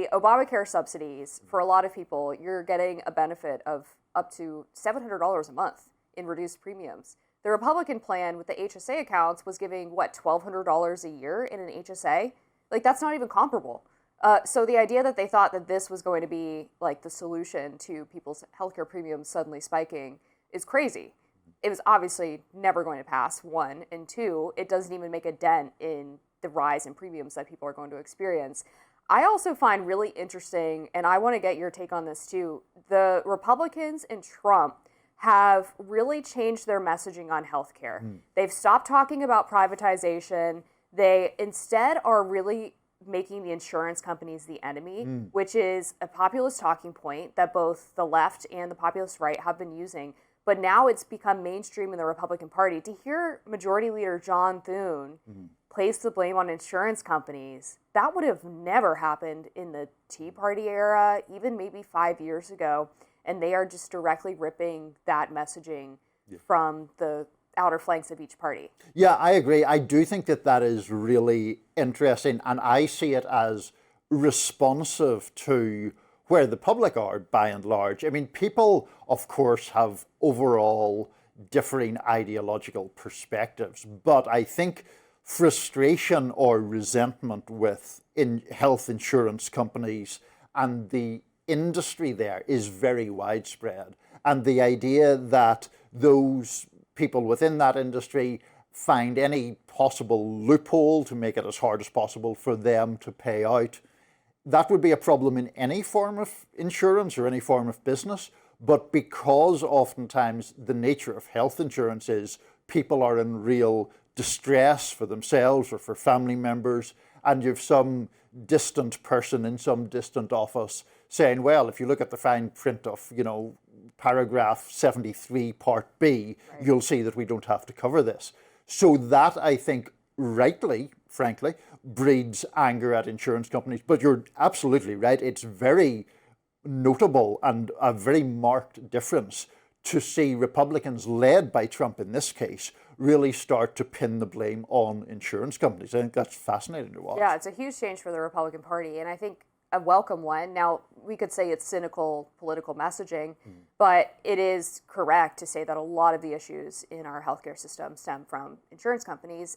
the Obamacare subsidies, for a lot of people, you're getting a benefit of up to $700 a month in reduced premiums. The Republican plan with the HSA accounts was giving, what, $1,200 a year in an HSA? Like, that's not even comparable. So the idea that they thought that this was going to be like the solution to people's healthcare premiums suddenly spiking is crazy. It was obviously never going to pass, one, and two, it doesn't even make a dent in the rise in premiums that people are going to experience. I also find really interesting, and I want to get your take on this too, the Republicans and Trump have really changed their messaging on healthcare. They've stopped talking about privatization. They instead are really making the insurance companies the enemy, which is a populist talking point that both the left and the populist right have been using. But now it's become mainstream in the Republican Party. To hear Majority Leader John Thune place the blame on insurance companies, that would have never happened in the Tea Party era, even maybe 5 years ago. And they are just directly ripping that messaging from the outer flanks of each party. Yeah, I agree. I do think that that is really interesting, and I see it as responsive to where the public are, by and large. I mean, people, of course, have overall differing ideological perspectives, but I think frustration or resentment with health insurance companies and the industry there is very widespread. And the idea that those people within that industry find any possible loophole to make it as hard as possible for them to pay out, that would be a problem in any form of insurance or any form of business. But because oftentimes the nature of health insurance is people are in real distress for themselves or for family members, and you've some distant person in some distant office saying, well, if you look at the fine print of, paragraph 73, part B, you'll see that we don't have to cover this. So that, I think, rightly, frankly, breeds anger at insurance companies. But you're absolutely right. It's very notable and a very marked difference to see Republicans, led by Trump in this case, really start to pin the blame on insurance companies. I think that's fascinating to watch. Yeah, it's a huge change for the Republican Party, and I think a welcome one. Now, we could say it's cynical political messaging, but it is correct to say that a lot of the issues in our healthcare system stem from insurance companies,